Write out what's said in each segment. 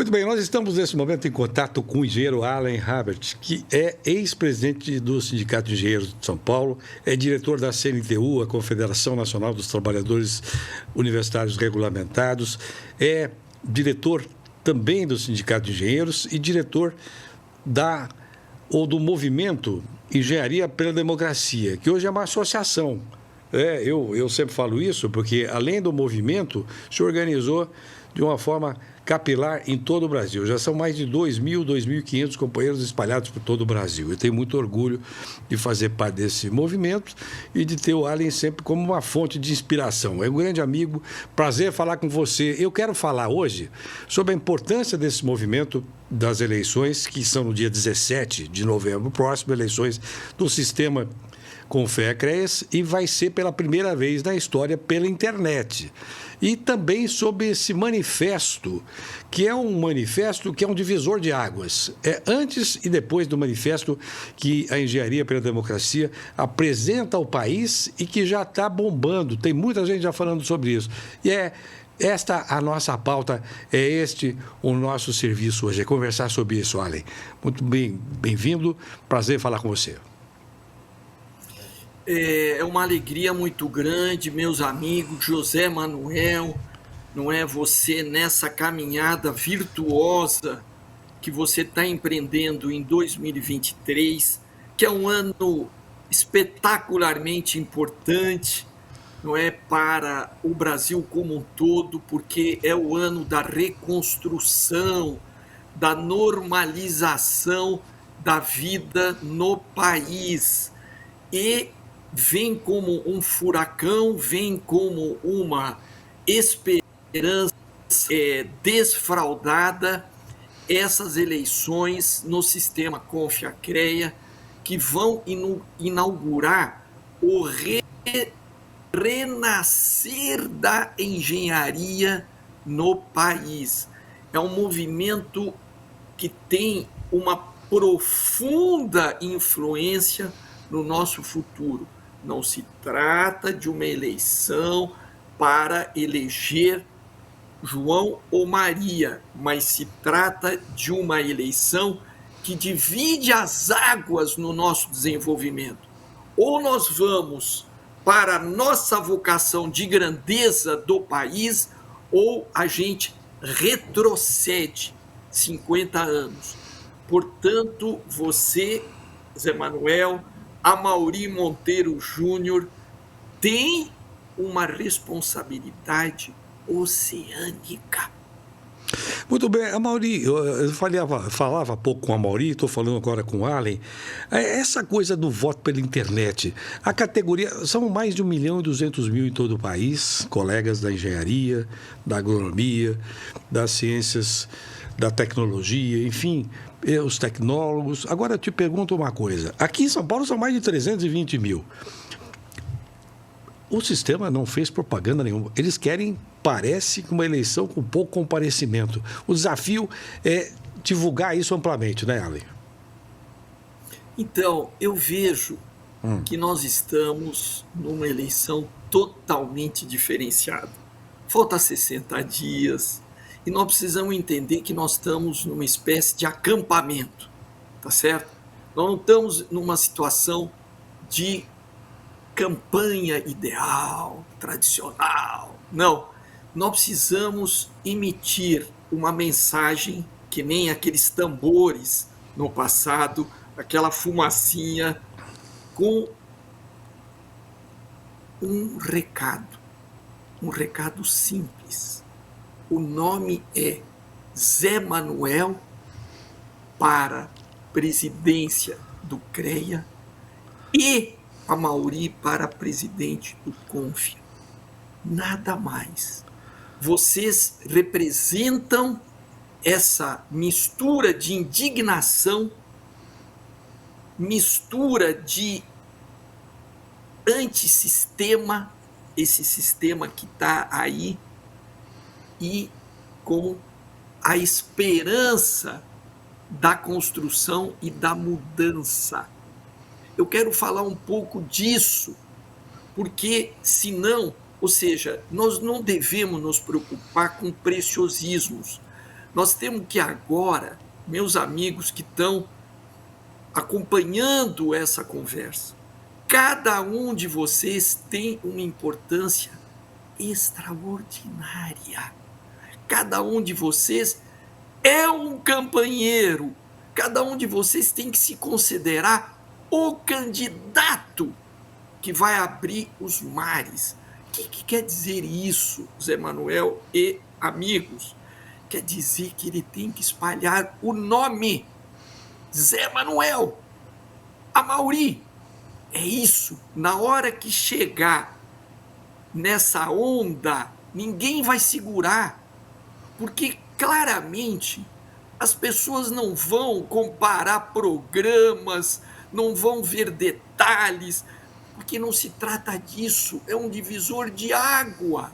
Muito bem, nós estamos nesse momento em contato com o engenheiro Alan Habert, que é ex-presidente do Sindicato de Engenheiros de São Paulo, é diretor da CNTU, a Confederação Nacional dos Trabalhadores Universitários Regulamentados, é diretor também do Sindicato de Engenheiros e diretor do movimento Engenharia pela Democracia, que hoje é uma associação. Eu sempre falo isso porque, além do movimento, se organizou de uma forma capilar em todo o Brasil. Já são mais de 2.000, 2.500 companheiros espalhados por todo o Brasil. Eu tenho muito orgulho de fazer parte desse movimento e de ter o Alan sempre como uma fonte de inspiração. É um grande amigo, prazer falar com você. Eu quero falar hoje sobre a importância desse movimento das eleições, que são no dia 17 de novembro próximo, eleições do sistema Confea-CREAS, e vai ser pela primeira vez na história pela internet. E também sobre esse manifesto, que é um divisor de águas. É antes e depois do manifesto que a Engenharia pela Democracia apresenta ao país e que já está bombando. Tem muita gente já falando sobre isso. E esta a nossa pauta, é este o nosso serviço hoje, é conversar sobre isso, Alan. Muito bem-vindo, prazer falar com você. É uma alegria muito grande, meus amigos, José Manuel, não é você nessa caminhada virtuosa que você está empreendendo em 2023, que é um ano espetacularmente importante, não é, para o Brasil como um todo, porque é o ano da reconstrução, da normalização da vida no país. E vem como um furacão, vem como uma esperança desfraudada essas eleições no sistema Confea-CREA, que vão inaugurar o renascer da engenharia no país. É um movimento que tem uma profunda influência no nosso futuro. Não se trata de uma eleição para eleger João ou Maria, mas se trata de uma eleição que divide as águas no nosso desenvolvimento. Ou nós vamos para a nossa vocação de grandeza do país, ou a gente retrocede 50 anos. Portanto, você, Zé Manuel, Amaury Monteiro Júnior, tem uma responsabilidade oceânica. Muito bem, Amaury, eu falava há pouco com a Amaury, estou falando agora com o Alan, essa coisa do voto pela internet, a categoria, são mais de 1.200.000 em todo o país, colegas da engenharia, da agronomia, das ciências, da tecnologia, enfim, os tecnólogos. Agora eu te pergunto uma coisa, aqui em São Paulo são mais de 320 mil. O sistema não fez propaganda nenhuma. Eles querem, parece, uma eleição com pouco comparecimento. O desafio é divulgar isso amplamente, né, Alan? Então, eu vejo que nós estamos numa eleição totalmente diferenciada. Falta 60 dias e nós precisamos entender que nós estamos numa espécie de acampamento, tá certo? Nós não estamos numa situação de campanha ideal, tradicional. Não, nós precisamos emitir uma mensagem que nem aqueles tambores no passado, aquela fumacinha, com um recado simples. O nome é Zé Manuel para presidência do CREA e Amaury para presidente do Confea. Nada mais. Vocês representam essa mistura de indignação, mistura de antissistema, esse sistema que está aí, e com a esperança da construção e da mudança. Eu quero falar um pouco disso, porque senão, ou seja, nós não devemos nos preocupar com preciosismos. Nós temos que agora, meus amigos que estão acompanhando essa conversa, cada um de vocês tem uma importância extraordinária. Cada um de vocês é um campanheiro. Cada um de vocês tem que se considerar o candidato que vai abrir os mares. O que quer dizer isso, Zé Manuel e amigos? Quer dizer que ele tem que espalhar o nome Zé Manuel, Amaury. É isso. Na hora que chegar nessa onda, ninguém vai segurar, porque claramente as pessoas não vão comparar programas, não vão ver detalhes, porque não se trata disso, é um divisor de água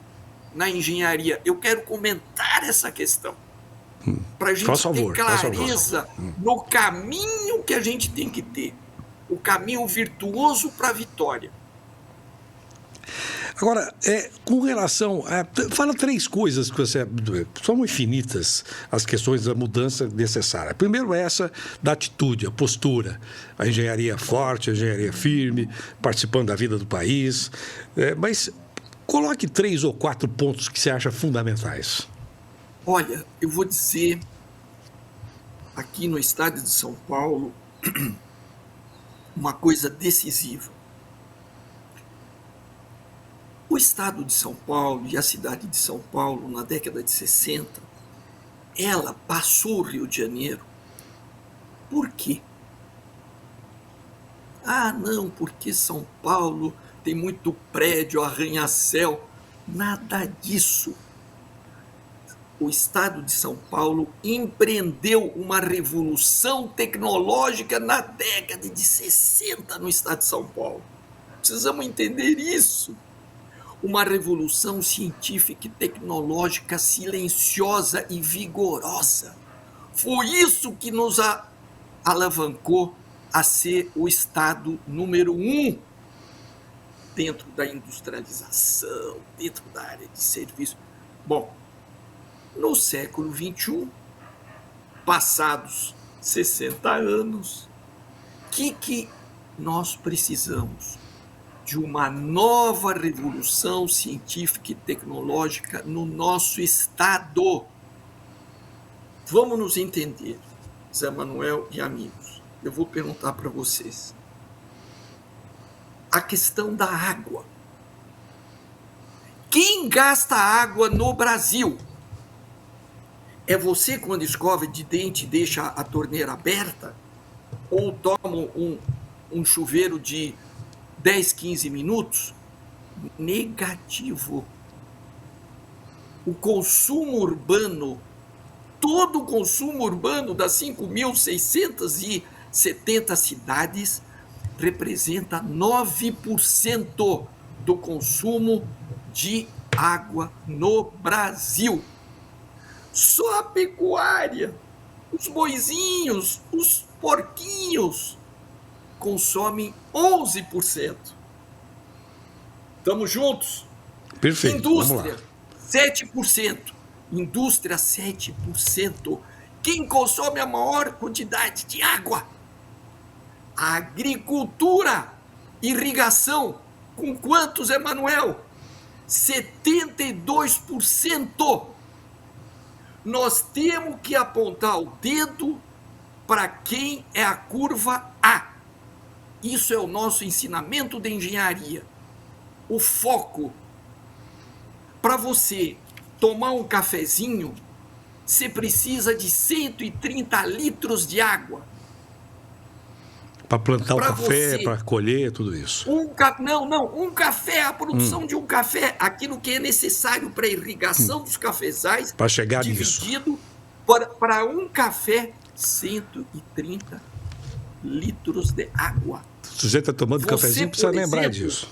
na engenharia. Eu quero comentar essa questão, para a gente ter clareza no caminho que a gente tem que ter, o caminho virtuoso para a vitória. Agora, com relação a... Fala três coisas que você... São infinitas as questões da mudança necessária. Primeiro, essa da atitude, a postura. A engenharia forte, a engenharia firme, participando da vida do país. Mas coloque 3 ou 4 pontos que você acha fundamentais. Olha, eu vou dizer, aqui no estado de São Paulo, uma coisa decisiva. O estado de São Paulo e a cidade de São Paulo, na década de 60, ela passou o Rio de Janeiro. Por quê? Ah, não, porque São Paulo tem muito prédio, arranha-céu. Nada disso. O estado de São Paulo empreendeu uma revolução tecnológica na década de 60 no estado de São Paulo. Precisamos entender isso. Uma revolução científica e tecnológica silenciosa e vigorosa. Foi isso que nos alavancou a ser o estado número 1 dentro da industrialização, dentro da área de serviço. Bom, no século XXI, passados 60 anos, o que nós precisamos? De uma nova revolução científica e tecnológica no nosso estado. Vamos nos entender, Zé Manuel e amigos. Eu vou perguntar para vocês. A questão da água. Quem gasta água no Brasil? É você quando escova de dente e deixa a torneira aberta? Ou toma um chuveiro de 10, 15 minutos? Negativo. O consumo urbano, todo o consumo urbano das 5.670 cidades representa 9% do consumo de água no Brasil. Só a pecuária, os boizinhos, os porquinhos consomem 11%. Estamos juntos? Perfeito. Indústria, 7%. Indústria, 7%. Quem consome a maior quantidade de água? A agricultura, irrigação. Com quantos, Emanuel? 72%. Nós temos que apontar o dedo para quem é a curva A. Isso é o nosso ensinamento de engenharia. O foco. Para você tomar um cafezinho, você precisa de 130 litros de água. Para plantar o café, para colher, tudo isso. Um café, a produção de um café, aquilo que é necessário para a irrigação dos cafezais, para chegar nisso. Dividido para um café, 130 litros de água. Se você está tomando cafezinho, precisa lembrar disso.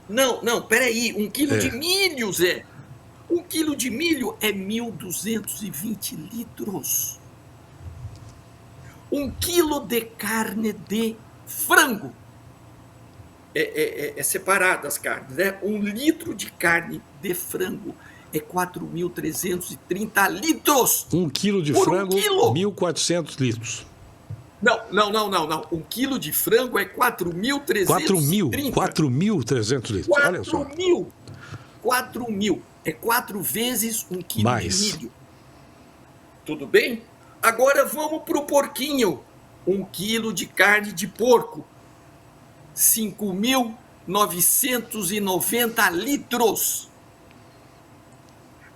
Não, peraí, 1 quilo de milho, Zé. 1 quilo de milho é 1.220 litros. 1 quilo de carne de frango. É separado as carnes, né? 1 litro de carne de frango é 4.330 litros. 1 quilo de Por um frango, quilo. 1.400 litros. Não. 1 quilo de frango é 4.330. 4.300 litros, olha só. 4.000. É 4 vezes 1 quilo Mais. de milho. Tudo bem? Agora vamos para o porquinho. 1 quilo de carne de porco. 5.990 litros.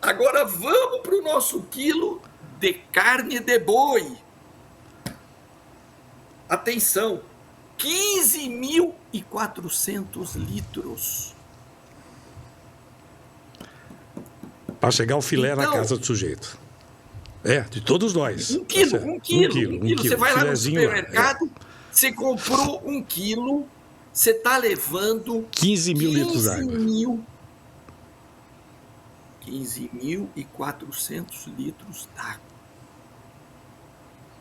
Agora vamos para o nosso quilo de carne de boi. Atenção, 15.400 litros. Para chegar o filé Então, na casa do sujeito. De todos nós. Um quilo. Você vai lá no Filezinho supermercado, você comprou 1 quilo, você está levando 15 mil litros d'água. 15.400 litros d'água.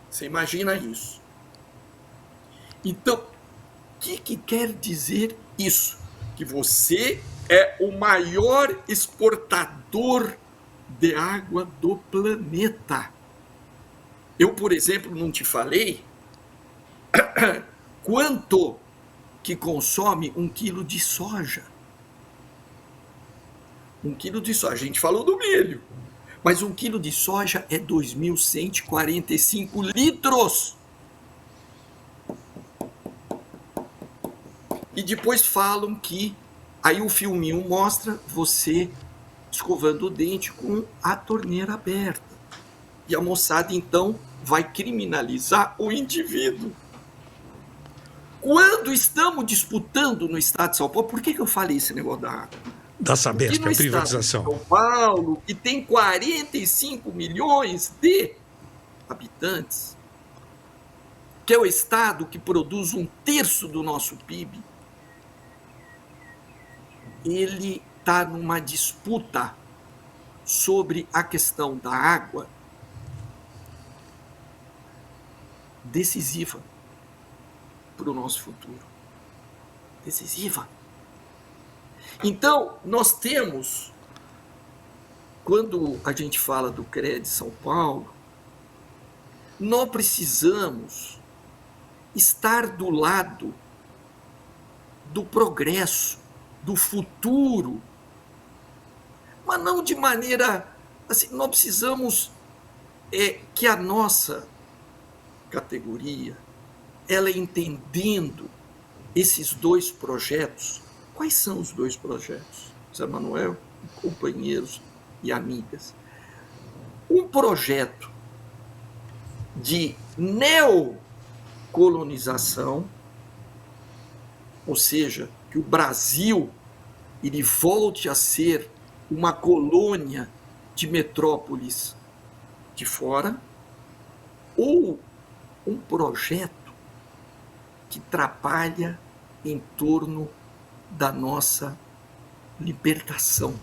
Você imagina isso? Então, o que quer dizer isso? Que você é o maior exportador de água do planeta. Eu, por exemplo, não te falei quanto que consome 1 quilo de soja. 1 quilo de soja, a gente falou do milho, mas 1 quilo de soja é 2.145 litros. E depois falam que, aí o filminho mostra você escovando o dente com a torneira aberta. E a moçada, então, vai criminalizar o indivíduo. Quando estamos disputando no estado de São Paulo, por que eu falei esse negócio da água? Da Sabesp, a privatização. São Paulo, que tem 45 milhões de habitantes, que é o estado que produz 1/3 do nosso PIB, ele está numa disputa sobre a questão da água decisiva para o nosso futuro. Decisiva. Então, nós temos, quando a gente fala do CREA São Paulo, nós precisamos estar do lado do progresso, do futuro, mas não de maneira assim. Nós precisamos que a nossa categoria, ela entendendo esses 2 projetos. Quais são os 2 projetos, Zé Manuel, companheiros e amigas? Um projeto de neocolonização, ou seja, que o Brasil ele volte a ser uma colônia de metrópoles de fora, ou um projeto que trabalha em torno da nossa libertação,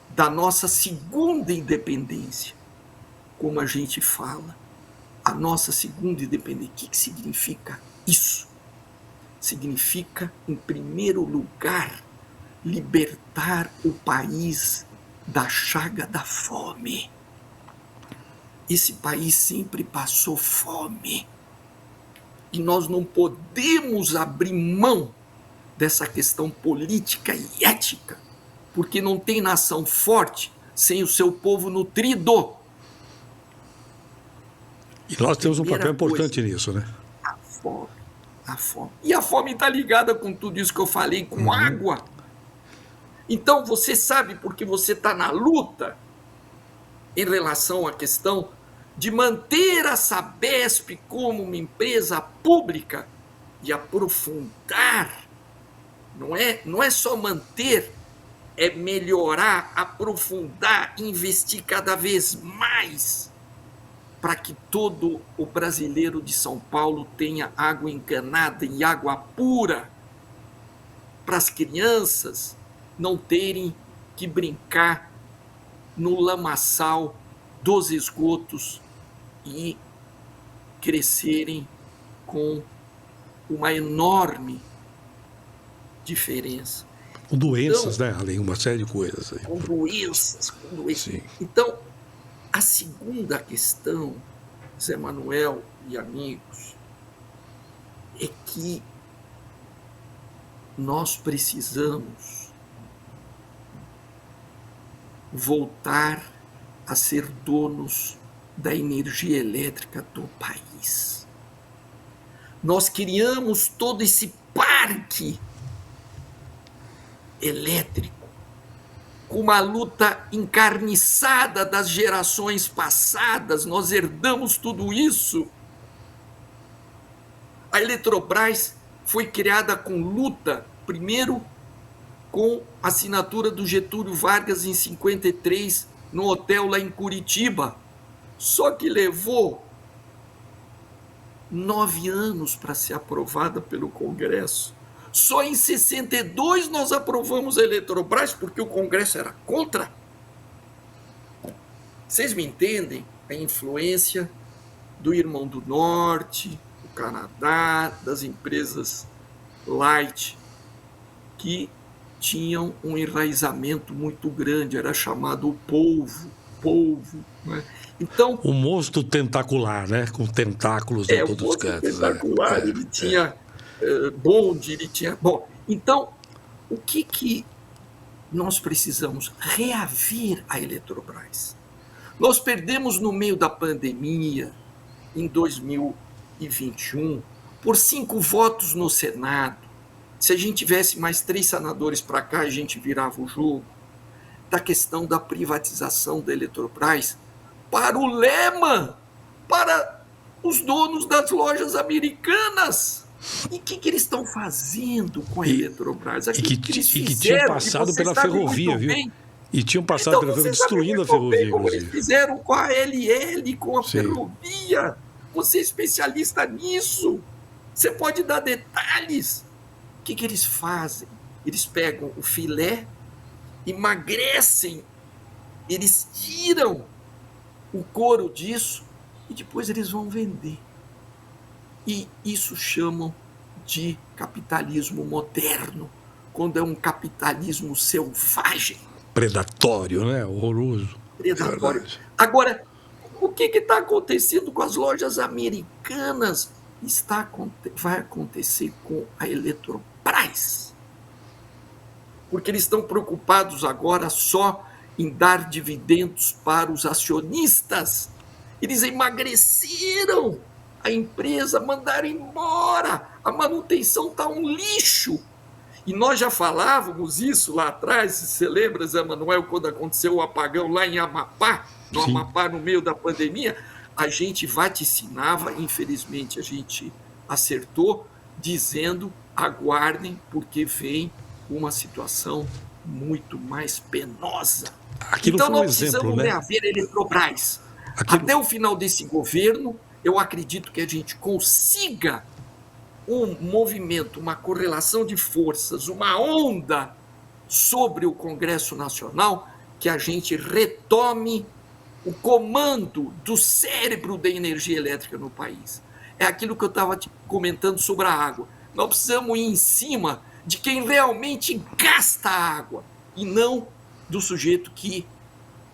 da nossa segunda independência, como a gente fala, a nossa segunda independência. O que significa isso? Significa, em primeiro lugar, libertar o país da chaga da fome. Esse país sempre passou fome. E nós não podemos abrir mão dessa questão política e ética, porque não tem nação forte sem o seu povo nutrido. E nós temos um papel importante nisso, né? A fome. E a fome está ligada com tudo isso que eu falei, com água. Então, você sabe porque você está na luta em relação à questão de manter a Sabesp como uma empresa pública e aprofundar. Não é só manter, é melhorar, aprofundar, investir cada vez mais para que todo o brasileiro de São Paulo tenha água encanada e água pura, para as crianças não terem que brincar no lamaçal dos esgotos e crescerem com uma enorme diferença. Com doenças, Então, né? Além uma série de coisas. Aí. com doenças, com doenças. Sim. Então, a segunda questão, Zé Manuel e amigos, é que nós precisamos voltar a ser donos da energia elétrica do país. Nós criamos todo esse parque elétrico com uma luta encarniçada das gerações passadas, nós herdamos tudo isso. A Eletrobras foi criada com luta, primeiro com a assinatura do Getúlio Vargas em 53, no hotel lá em Curitiba. Só que levou 9 anos para ser aprovada pelo Congresso. Só em 62 nós aprovamos a Eletrobras porque o Congresso era contra. Vocês me entendem? A influência do Irmão do Norte, do Canadá, das empresas light, que tinham um enraizamento muito grande, era chamado polvo, né? Então, o monstro tentacular, né? Com tentáculos em todos os cantos. Tentacular, ele tinha bonde, ele tinha... Bom, então, o que nós precisamos? Reaver a Eletrobras. Nós perdemos no meio da pandemia, em 2021, por 5 votos no Senado. Se a gente tivesse mais 3 senadores para cá, a gente virava o jogo. Da questão da privatização da Eletrobras para o Lehman, para os donos das lojas americanas. E o que eles estão fazendo com a Eletrobras? E que tinham passado pela ferrovia, viu? E tinham passado pela ferrovia, destruindo a ferrovia. Como eles fizeram com a LL, com a ferrovia. Você é especialista nisso. Você pode dar detalhes. O que eles fazem? Eles pegam o filé, emagrecem, eles tiram o couro disso e depois eles vão vender. E isso chamam de capitalismo moderno, quando é um capitalismo selvagem. Predatório, né? Horroroso. Predatório. Agora, o que está acontecendo com as lojas americanas? Vai acontecer com a Eletrobras. Porque eles estão preocupados agora só em dar dividendos para os acionistas. Eles emagreceram a empresa, mandaram embora. A manutenção está um lixo. E nós já falávamos isso lá atrás, você lembra, Zé Manuel, quando aconteceu o apagão lá em Amapá, Amapá, no meio da pandemia, a gente vaticinava, infelizmente a gente acertou, dizendo, aguardem, porque vem uma situação muito mais penosa. Aquilo então foi um nós precisamos reaver a Eletrobras. Até o final desse governo, eu acredito que a gente consiga um movimento, uma correlação de forças, uma onda sobre o Congresso Nacional, que a gente retome o comando do cérebro da energia elétrica no país. É aquilo que eu estava comentando sobre a água. Nós precisamos ir em cima de quem realmente gasta a água e não do sujeito que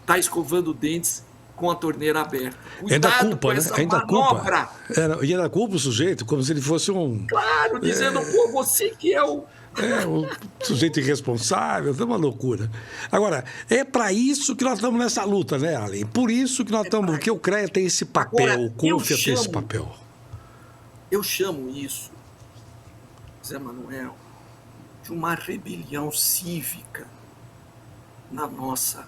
está escovando dentes com a torneira aberta. Cuidado é da culpa, com essa né? manobra. E é da culpa o sujeito, como se ele fosse um... Claro, dizendo, pô, você que é o... o sujeito irresponsável, é uma loucura. Agora, é para isso que nós estamos nessa luta, né, Allen? Por isso que nós estamos... Porque o CREA tem esse papel, agora, o CONFIA tem esse papel. Eu chamo isso, Zé Manuel, de uma rebelião cívica na nossa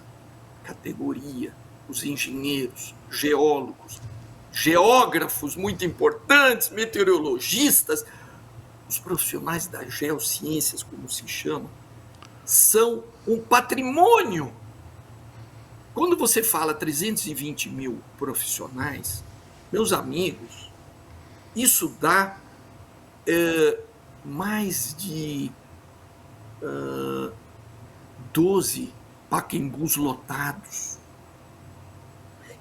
categoria. Os engenheiros, geólogos, geógrafos muito importantes, meteorologistas, os profissionais das geociências, como se chama, são um patrimônio. Quando você fala 320 mil profissionais, meus amigos, isso dá mais de 12 Pacaembus lotados.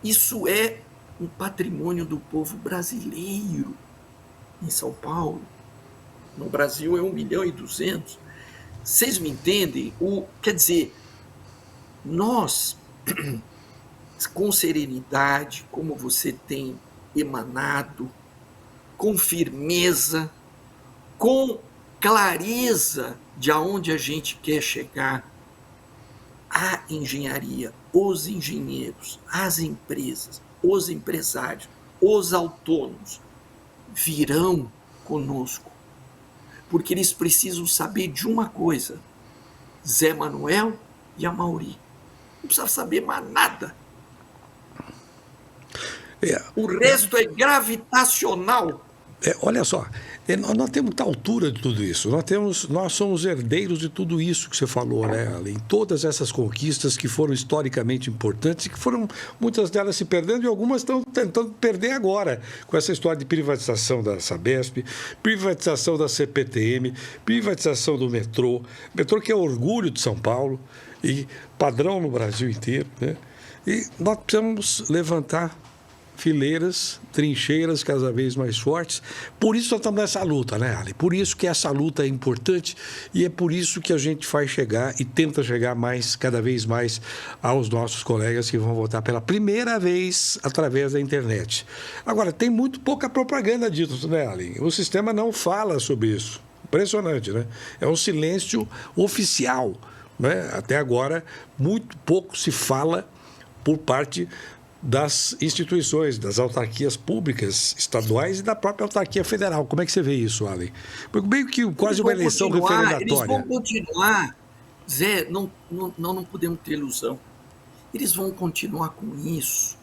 Isso é um patrimônio do povo brasileiro. Em São Paulo, no Brasil é 1,2 milhão. Vocês me entendem? Quer dizer, nós, com serenidade, como você tem emanado, com firmeza, com clareza de aonde a gente quer chegar, a engenharia, os engenheiros, as empresas, os empresários, os autônomos virão conosco, porque eles precisam saber de uma coisa: Zé Manuel e Amaury. Não precisa saber mais nada. O resto é gravitacional. Olha só, nós temos muita altura de tudo isso. Nós somos herdeiros de tudo isso que você falou, né, Além todas essas conquistas que foram historicamente importantes e que foram, muitas delas se perdendo e algumas estão tentando perder agora, com essa história de privatização da Sabesp, privatização da CPTM, privatização do metrô que é orgulho de São Paulo e padrão no Brasil inteiro, né? E nós precisamos levantar fileiras, trincheiras cada vez mais fortes. Por isso nós estamos nessa luta, né, Ali? Por isso que essa luta é importante e é por isso que a gente faz chegar e tenta chegar cada vez mais aos nossos colegas que vão votar pela primeira vez através da internet. Agora, tem muito pouca propaganda disso, né, Ali? O sistema não fala sobre isso. Impressionante, né? É um silêncio oficial, né? Até agora, muito pouco se fala por parte das instituições, das autarquias públicas estaduais e da própria autarquia federal. Como é que você vê isso, Ali? Porque meio que quase uma eleição referendatória. Eles vão continuar. Zé, nós não podemos ter ilusão. Eles vão continuar com isso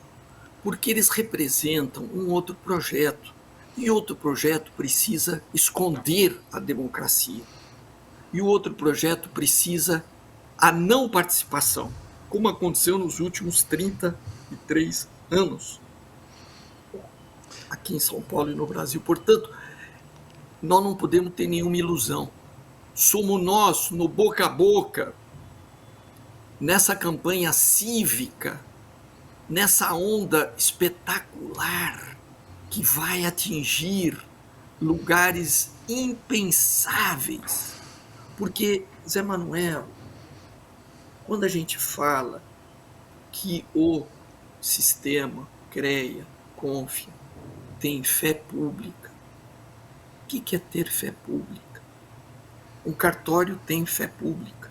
porque eles representam um outro projeto. E outro projeto precisa esconder a democracia. E o outro projeto precisa a não participação, como aconteceu nos últimos 33 anos aqui em São Paulo e no Brasil. Portanto, nós não podemos ter nenhuma ilusão. Somos nós, no boca a boca, nessa campanha cívica, nessa onda espetacular que vai atingir lugares impensáveis. Porque, Zé Manuel, quando a gente fala que o sistema CREA, CONFIA, tem fé pública, o que é ter fé pública? Um cartório tem fé pública,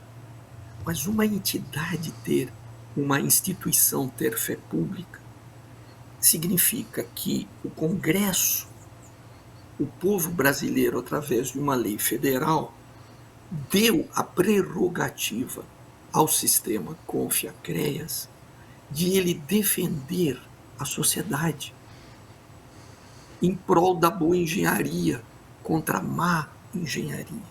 mas uma entidade ter, uma instituição ter fé pública, significa que o Congresso, o povo brasileiro, através de uma lei federal, deu a prerrogativa ao sistema CONFIA-CREAS de ele defender a sociedade em prol da boa engenharia contra a má engenharia.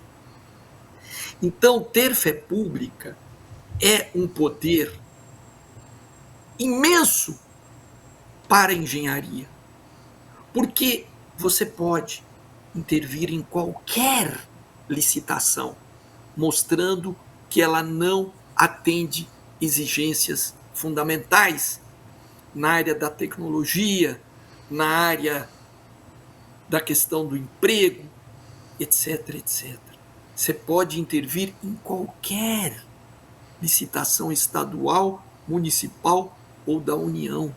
Então, ter fé pública é um poder imenso para a engenharia, porque você pode intervir em qualquer licitação, mostrando que ela não atende exigências fundamentais na área da tecnologia, na área da questão do emprego, etc, etc. Você pode intervir em qualquer licitação estadual, municipal ou da União.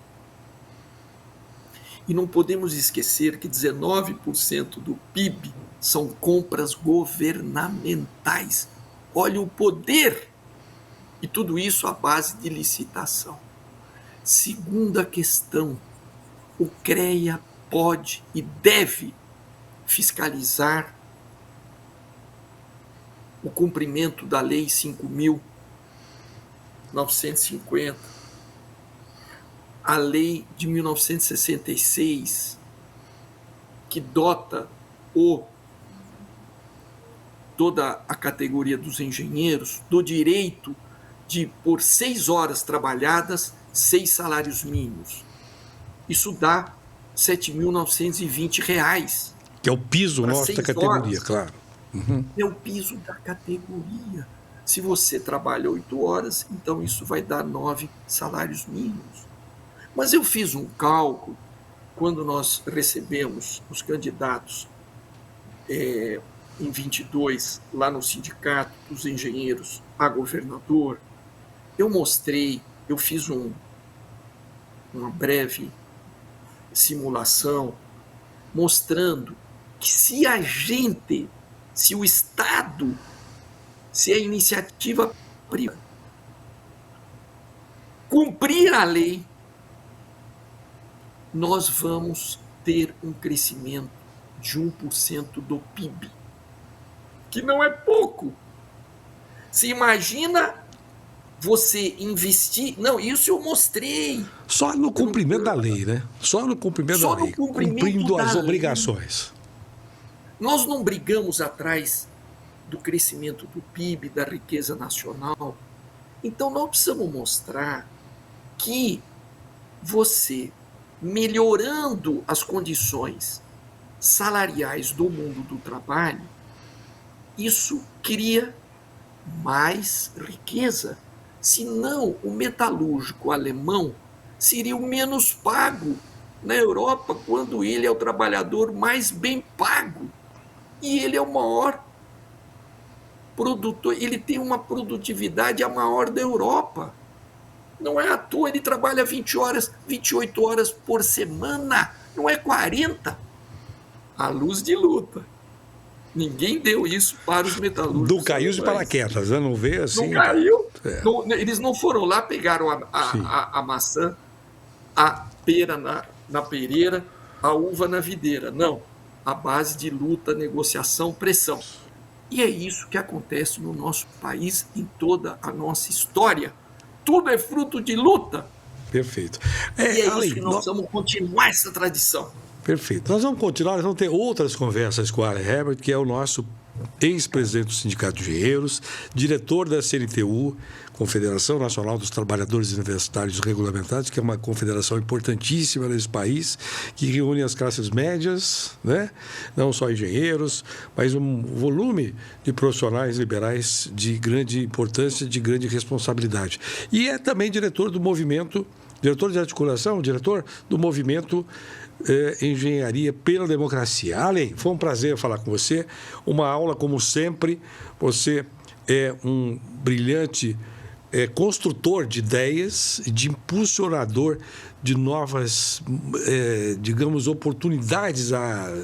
E não podemos esquecer que 19% do PIB são compras governamentais. Olha o poder! E tudo isso à base de licitação. Segunda questão, o CREA pode e deve fiscalizar o cumprimento da Lei 5.950, a Lei de 1966, que dota toda a categoria dos engenheiros do direito de, por 6 horas trabalhadas, 6 salários mínimos. Isso dá R$ 7.920. Que é o piso nosso da categoria, claro. Uhum. É o piso da categoria. Se você trabalha 8 horas, então isso vai dar 9 salários mínimos. Mas eu fiz um cálculo, quando nós recebemos os candidatos em 22, lá no Sindicato dos Engenheiros a Governador, eu fiz uma breve simulação mostrando que se o Estado, se a iniciativa privada cumprir a lei, nós vamos ter um crescimento de 1% do PIB, que não é pouco. Se imagina você investir... Não, isso eu mostrei. Só no cumprimento da lei, né? Só no cumprimento da lei, cumprindo as obrigações. Nós não brigamos atrás do crescimento do PIB, da riqueza nacional. Então, nós precisamos mostrar que você, melhorando as condições salariais do mundo do trabalho, isso cria mais riqueza. Senão, o metalúrgico alemão seria o menos pago na Europa, quando ele é o trabalhador mais bem pago. E ele é o maior produtor, ele tem uma produtividade a maior da Europa. Não é à toa, ele trabalha 20 horas, 28 horas por semana, não é 40. À luz de luta. Ninguém deu isso para os metalúrgicos. Não caiu de paraquedas, né? Não veio assim. Não caiu. Não, eles não foram lá, pegaram a maçã, a pera na pereira, a uva na videira. Não. À base de luta, negociação, pressão. E é isso que acontece no nosso país, em toda a nossa história. Tudo é fruto de luta. Perfeito. E é isso que nós precisamos continuar essa tradição. Perfeito. Nós vamos continuar, nós vamos ter outras conversas com o Alan Herbert, que é o nosso ex-presidente do Sindicato de Engenheiros, diretor da CNTU, Confederação Nacional dos Trabalhadores Universitários Regulamentados, que é uma confederação importantíssima nesse país, que reúne as classes médias, né? Não só engenheiros, mas um volume de profissionais liberais de grande importância, de grande responsabilidade. E é também diretor do movimento, diretor de articulação, diretor do movimento Engenharia pela Democracia. Alan, foi um prazer falar com você. Uma aula, como sempre. Você é um brilhante construtor de ideias, de impulsionador de novas, digamos, oportunidades,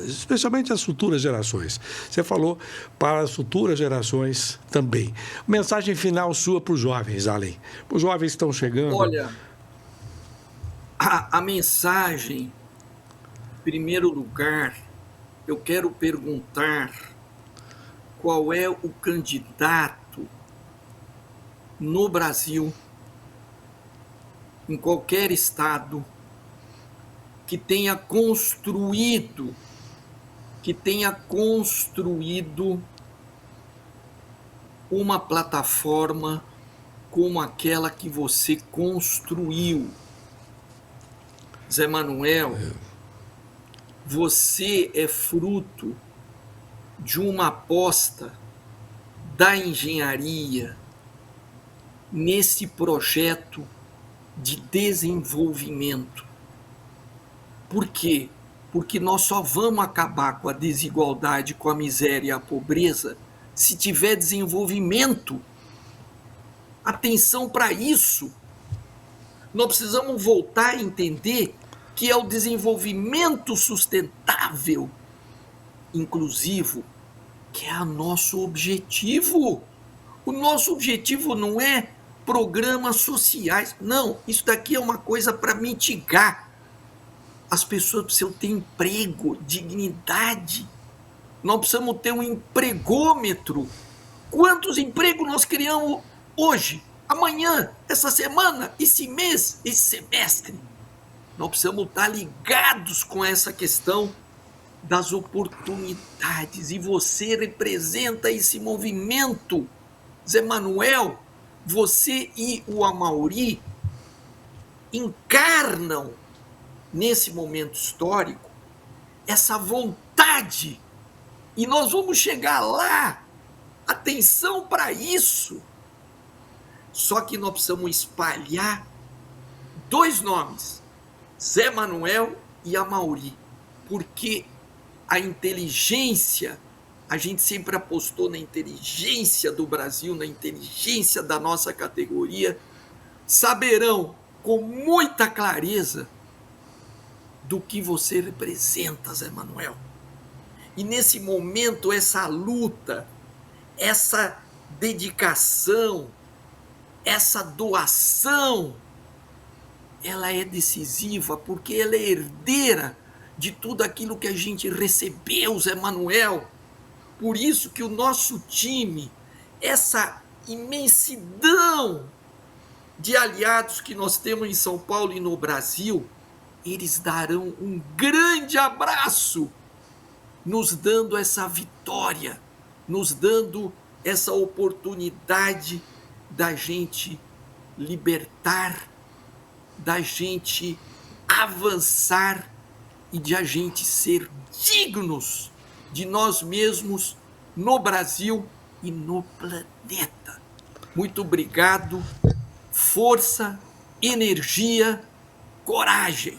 especialmente às futuras gerações. Você falou para as futuras gerações também. Mensagem final sua para os jovens, Alan. Os jovens estão chegando. Olha, a mensagem, em primeiro lugar, eu quero perguntar qual é o candidato no Brasil, em qualquer estado, que tenha construído uma plataforma como aquela que você construiu. Zé Manuel, você é fruto de uma aposta da engenharia nesse projeto de desenvolvimento. Por quê? Porque nós só vamos acabar com a desigualdade, com a miséria e a pobreza se tiver desenvolvimento. Atenção para isso. Nós precisamos voltar a entender que é o desenvolvimento sustentável, inclusivo, que é o nosso objetivo. O nosso objetivo não é programas sociais. Não, isso daqui é uma coisa para mitigar. As pessoas precisam ter emprego, dignidade. Nós precisamos ter um empregômetro. Quantos empregos nós criamos hoje, amanhã, essa semana, esse mês, esse semestre? Nós precisamos estar ligados com essa questão das oportunidades. E você representa esse movimento. Zé Manuel, você e o Amaury encarnam, nesse momento histórico, essa vontade. E nós vamos chegar lá. Atenção para isso. Só que nós precisamos espalhar dois nomes, Zé Manuel e Amaury, porque a inteligência a gente sempre apostou na inteligência do Brasil, na inteligência da nossa categoria, saberão com muita clareza do que você representa, Zé Manuel. E nesse momento, essa luta, essa dedicação, essa doação, ela é decisiva, porque ela é herdeira de tudo aquilo que a gente recebeu, Zé Manuel. Por isso que o nosso time, essa imensidão de aliados que nós temos em São Paulo e no Brasil, eles darão um grande abraço, nos dando essa vitória, nos dando essa oportunidade da gente libertar, da gente avançar e de a gente ser dignos de nós mesmos no Brasil e no planeta. Muito obrigado, força, energia, coragem.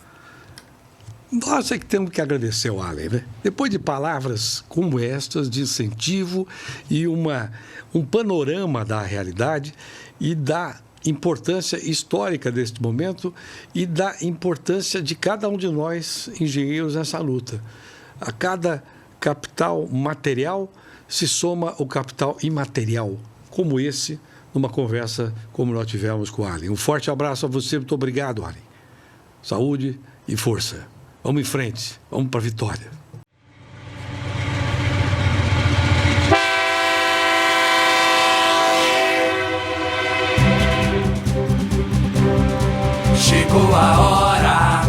Nós é que temos que agradecer ao Allen, né? Depois de palavras como estas, de incentivo e um panorama da realidade e da importância histórica deste momento e da importância de cada um de nós, engenheiros, nessa luta. A cada capital material se soma o capital imaterial, como esse, numa conversa como nós tivemos com o Allen. Um forte abraço a você, muito obrigado, Allen. Saúde e força. Vamos em frente, vamos para a vitória. Chegou a hora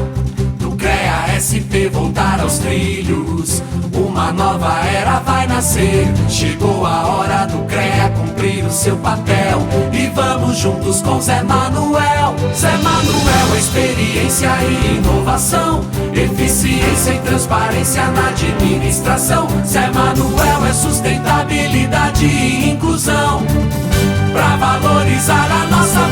do CREA-SP voltar aos trilhos. Uma nova era vai nascer. Chegou a hora do CREA cumprir o seu papel. E vamos juntos com Zé Manuel. Zé Manuel, experiência e inovação, eficiência e transparência na administração. Zé Manuel é sustentabilidade e inclusão, pra valorizar a nossa